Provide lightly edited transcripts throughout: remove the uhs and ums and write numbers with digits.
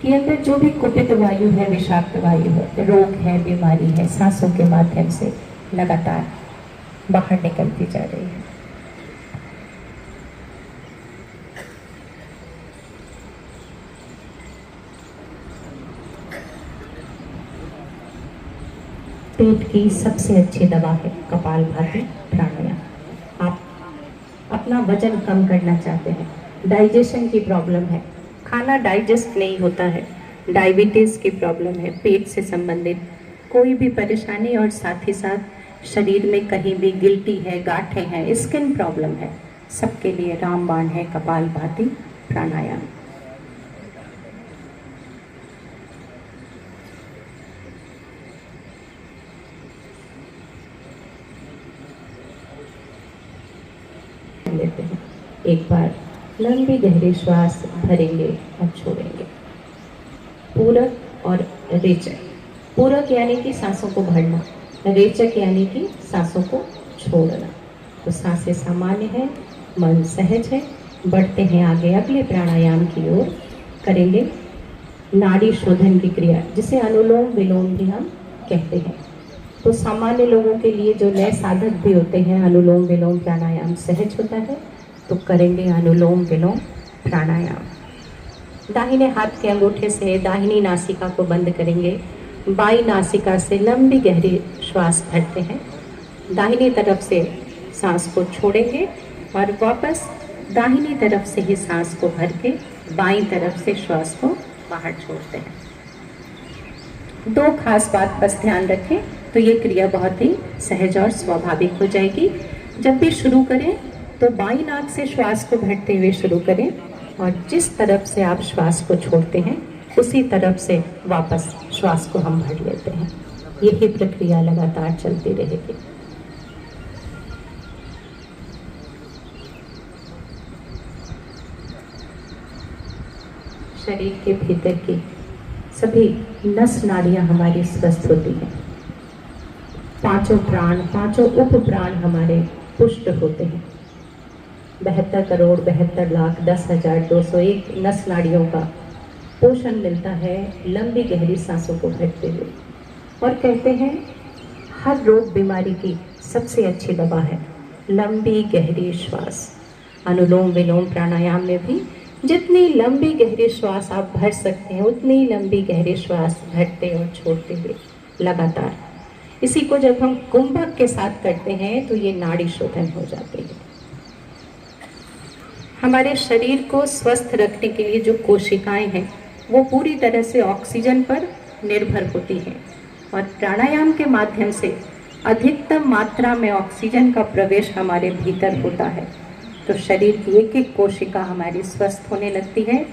कि अंदर जो भी कुपित वायु है, विषाक्त वायु है, रोग है, बीमारी है, सांसों के माध्यम से लगातार बाहर निकलती जा रही है। पेट की सबसे अच्छी दवा है कपालभाति प्राणायाम। आप अपना वजन कम करना चाहते हैं, डाइजेशन की प्रॉब्लम है, खाना डाइजेस्ट नहीं होता है, डायबिटीज़ की प्रॉब्लम है, पेट से संबंधित कोई भी परेशानी, और साथ ही साथ शरीर में कहीं भी गिल्टी है, गांठें हैं, स्किन प्रॉब्लम है, सबके लिए रामबाण है कपालभाति प्राणायाम। लेते हैं, एक बार लंबी गहरी श्वास भरेंगे और छोड़ेंगे। पूरक और रेचक। पूरक यानी कि सांसों को भरना, रेचक यानी कि सांसों को छोड़ना। तो सांसें सामान्य है, मन सहज है। बढ़ते हैं आगे अगले प्राणायाम की ओर। करेंगे नाड़ी शोधन की क्रिया, जिसे अनुलोम विलोम भी हम कहते हैं। तो सामान्य लोगों के लिए, जो नए साधक भी होते हैं, अनुलोम विलोम प्राणायाम सहज होता है। तो करेंगे अनुलोम विलोम प्राणायाम। दाहिने हाथ के अंगूठे से दाहिनी नासिका को बंद करेंगे। बाई नासिका से लंबी गहरी श्वास भरते हैं। दाहिनी तरफ से सांस को छोड़ेंगे और वापस दाहिनी तरफ से ही सांस को भर के बाईं तरफ से श्वास को बाहर छोड़ते हैं। दो खास बात बस ध्यान रखें, तो ये क्रिया बहुत ही सहज और स्वाभाविक हो जाएगी। जब भी शुरू करें तो बाईं नाक से श्वास को भरते हुए शुरू करें, और जिस तरफ से आप श्वास को छोड़ते हैं उसी तरफ से वापस श्वास को हम भर लेते हैं। यही प्रक्रिया लगातार चलती रहेगी। शरीर के भीतर की सभी नस नाड़ियां हमारी स्वस्थ होती हैं। पांचों प्राण, पांचों उप प्राण हमारे पुष्ट होते हैं। 72 करोड़ 72 लाख 10,201 नस नाड़ियों का पोषण मिलता है लंबी गहरी सांसों को भरते हुए। और कहते हैं हर रोग बीमारी की सबसे अच्छी दवा है लंबी गहरी श्वास। अनुलोम विलोम प्राणायाम में भी जितनी लंबी गहरी श्वास आप भर सकते हैं, उतनी लंबी गहरी श्वास भरते और छोड़ते हुए लगातार। इसी को जब हम कुंभक के साथ करते हैं तो ये नाड़ी शोधन हो जाती है। हमारे शरीर को स्वस्थ रखने के लिए जो कोशिकाएं हैं वो पूरी तरह से ऑक्सीजन पर निर्भर होती हैं, और प्राणायाम के माध्यम से अधिकतम मात्रा में ऑक्सीजन का प्रवेश हमारे भीतर होता है। तो शरीर की एक एक कोशिका हमारी स्वस्थ होने लगती है,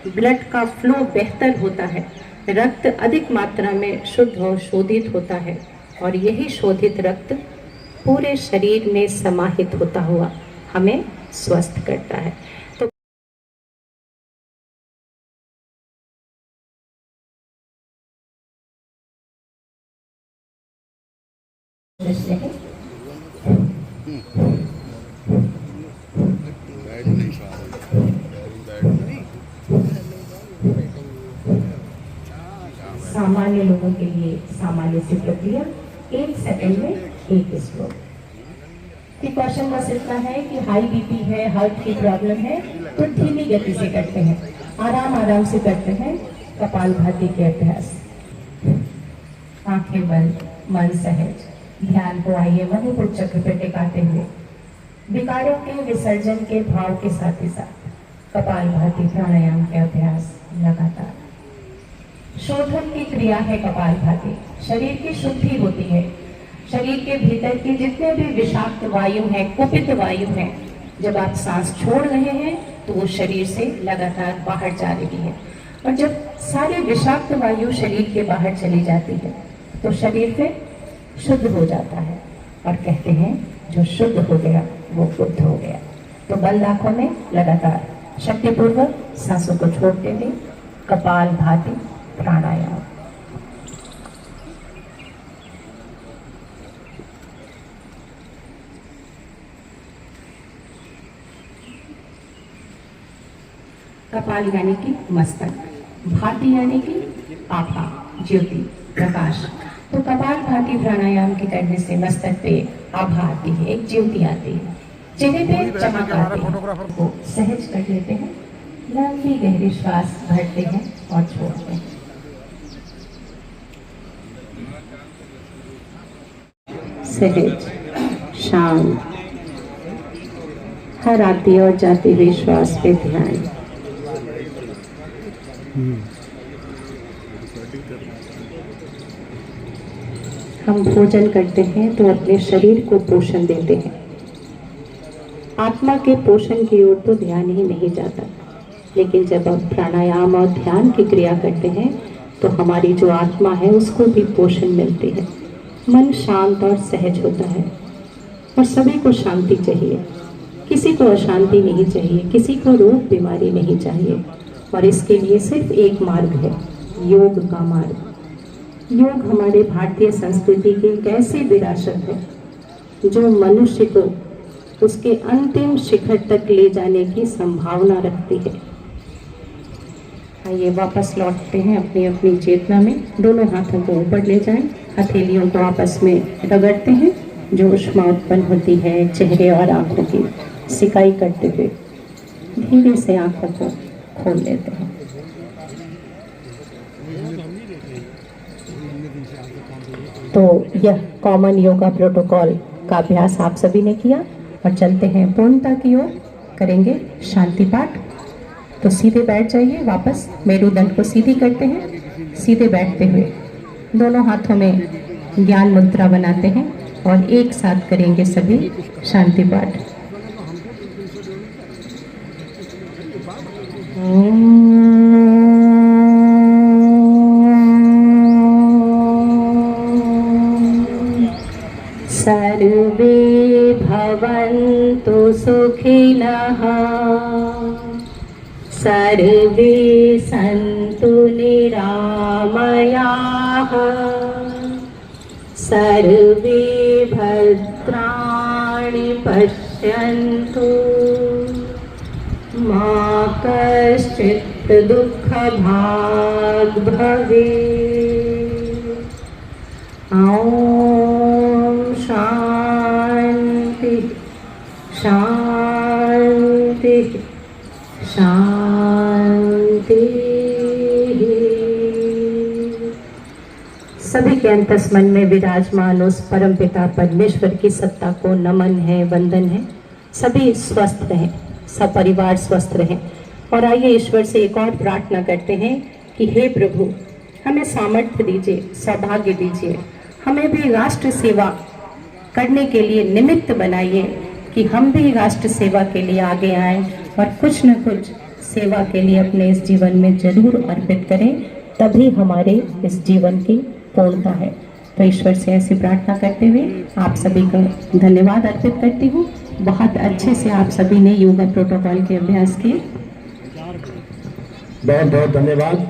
ब्लड का फ्लो बेहतर होता है, रक्त अधिक मात्रा में शुद्ध और शोधित होता है, और यही शोधित रक्त पूरे शरीर में समाहित होता हुआ हमें स्वस्थ करता है। तो सामान्य लोगों के लिए सामान्य सी प्रक्रिया, 1 सेकंड में 1 स्ट्रोक। क्वेश्चन बस इतना है कि हाई बीपी है, हार्ट की प्रॉब्लम है, तो धीमी गति से करते हैं, आराम आराम से करते हैं कपालभाति के अभ्यास। आंखें बंद, मन सहज, ध्यान को आइए मणिपुर चक्र पे टिकाते हुए विकारों के विसर्जन के भाव के साथ ही साथ कपालभाति प्राणायाम के अभ्यास लगातार। शोधन की क्रिया है कपालभाति। शरीर की शुद्धि होती है। शरीर के भीतर के जितने भी विषाक्त वायु हैं, कुपित वायु हैं, जब आप सांस छोड़ रहे हैं तो वो शरीर से लगातार बाहर जा रही है, और जब सारे विषाक्त वायु शरीर के बाहर चली जाती है तो शरीर फिर शुद्ध हो जाता है, और कहते हैं जो शुद्ध हो गया वो बुद्ध हो गया। तो बंद आंखों में लगातार शक्तिपूर्वक सांसों को छोड़ते हुए कपालभाति प्राणायाम। कपाल यानी कि मस्तक, भाती यानी कि आभा, ज्योति, प्रकाश। तो कपाल भाती प्राणायाम के करने से मस्तक पे आभा आती है, एक ज्योति आती है, चेहरे पे चमक आती है। वो सहज कर लेते हैं, लंबी गहरी श्वास भरते हैं और छोड़ते हैं। सहज, शांत, हर आती और जाती हुई श्वास पे ध्यान। हम भोजन करते हैं तो अपने शरीर को पोषण देते हैं, आत्मा के पोषण की ओर तो ध्यान ही नहीं जाता। लेकिन जब हम प्राणायाम और ध्यान की क्रिया करते हैं तो हमारी जो आत्मा है उसको भी पोषण मिलती है, मन शांत और सहज होता है। और सभी को शांति चाहिए, किसी को अशांति नहीं चाहिए, किसी को रोग बीमारी नहीं चाहिए। और इसके लिए सिर्फ एक मार्ग है, योग का मार्ग। योग हमारे भारतीय संस्कृति की एक ऐसी विरासत है जो मनुष्य को उसके अंतिम शिखर तक ले जाने की संभावना रखती है। आइए वापस लौटते हैं अपनी अपनी चेतना में। दोनों हाथों को ऊपर ले जाएं, हथेलियों को आपस में रगड़ते हैं, जो ऊष्मा उत्पन्न होती है चेहरे और आंखों की सिकाई करते हुए धीरे से आंखों को खोल लेते हैं। तो यह कॉमन योगा प्रोटोकॉल का अभ्यास आप सभी ने किया और चलते हैं पूर्णता की ओर। करेंगे शांति पाठ। तो सीधे बैठ जाइए, वापस मेरुदंड को सीधी करते हैं। सीधे बैठते हुए दोनों हाथों में ज्ञान मुद्रा बनाते हैं और एक साथ करेंगे सभी शांति पाठ। सर्वे भवन्तु सुखिनः, सर्वे सन्तु निरामयाः, सर्वे भद्राणि पश्यन्तु, मा कश्चित् दुःखभाग् भवेत्। ॐ शान्ति शान्ति शान्ति। सभी के अंतस मन में विराजमान उस परम पिता परमेश्वर की सत्ता को नमन है, वंदन है। सभी स्वस्थ रहें, सपरिवार स्वस्थ रहें। और आइए ईश्वर से एक और प्रार्थना करते हैं कि हे प्रभु, हमें सामर्थ्य दीजिए, सौभाग्य दीजिए, हमें भी राष्ट्र सेवा करने के लिए निमित्त बनाइए कि हम भी राष्ट्र सेवा के लिए आगे आएं और कुछ न कुछ सेवा के लिए अपने इस जीवन में जरूर अर्पित करें, तभी हमारे इस जीवन की पूर्णता है। तो ईश्वर से ऐसी प्रार्थना करते हुए आप सभी का धन्यवाद अर्पित करती हूँ। बहुत अच्छे से आप सभी ने योगा प्रोटोकॉल के अभ्यास किए। बहुत बहुत धन्यवाद।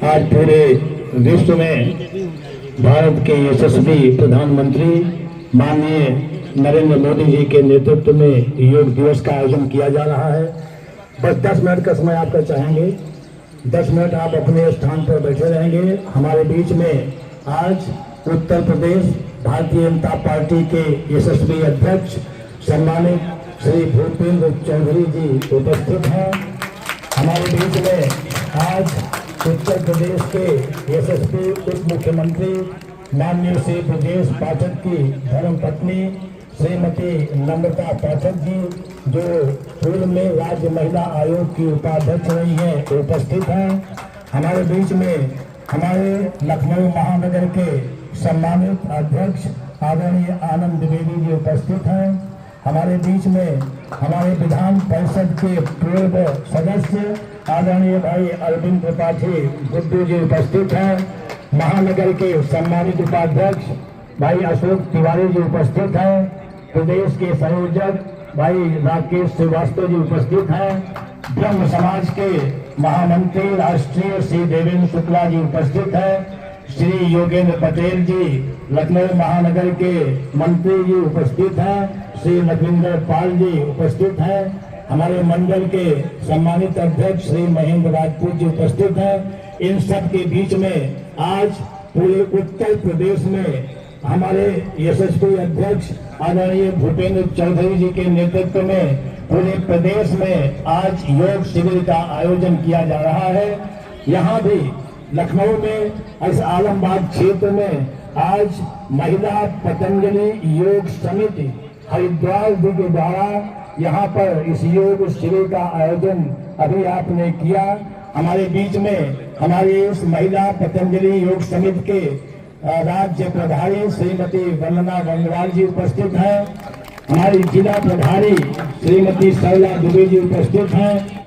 आज पूरे विश्व में भारत के यशस्वी प्रधानमंत्री माननीय नरेंद्र मोदी जी के नेतृत्व में योग दिवस का आयोजन किया जा रहा है। बस 10 मिनट का समय आपका चाहेंगे। 10 मिनट आप अपने स्थान पर बैठे रहेंगे। हमारे बीच में आज उत्तर प्रदेश भारतीय जनता पार्टी के यशस्वी अध्यक्ष सम्मानित श्री भूपेंद्र चौधरी जी उपस्थित हैं। हमारे बीच में आज उत्तर प्रदेश के यशस्वी उप मुख्यमंत्री माननीय श्री ब्रजेश पाठक की धर्मपत्नी श्रीमती नम्रता पाठक जी, जो पूर्व में राज्य महिला आयोग की उपाध्यक्ष रही है, उपस्थित हैं। हमारे बीच में हमारे लखनऊ महानगर के सम्मानित अध्यक्ष आदरणीय आनंद द्विवेदी जी उपस्थित हैं। हमारे बीच में हमारे विधान परिषद के पूर्व सदस्य आदरणीय भाई अरविंद त्रिपाठी गुड्डू जी उपस्थित हैं। महानगर के सम्मानित उपाध्यक्ष भाई अशोक तिवारी जी उपस्थित हैं। प्रदेश के संयोजक भाई राकेश श्रीवास्तव जी उपस्थित हैं। ब्रह्म समाज के महामंत्री राष्ट्रीय श्री देवेंद्र शुक्ला जी उपस्थित हैं। श्री योगेंद्र पटेल जी लखनऊ महानगर के मंत्री जी उपस्थित हैं। श्री लखविंदर पाल जी उपस्थित हैं। हमारे मंडल के सम्मानित अध्यक्ष श्री महेंद्र राजपूत जी उपस्थित हैं। इन सब के बीच में आज पूरे उत्तर प्रदेश में हमारे यशस्वी अध्यक्ष आदरणीय भूपेंद्र चौधरी जी के नेतृत्व में पूरे प्रदेश में आज योग शिविर का आयोजन किया जा रहा है। यहाँ भी लखनऊ में इस आलमबाग क्षेत्र में आज महिला पतंजलि योग समिति हरिद्वार जी के द्वारा यहाँ पर इस योग शिविर का आयोजन अभी आपने किया। हमारे बीच में हमारी इस महिला पतंजलि योग समिति के राज्य प्रभारी श्रीमती वंदना गंगवाल जी उपस्थित हैं। हमारी जिला प्रभारी श्रीमती सरला दुबे जी उपस्थित हैं।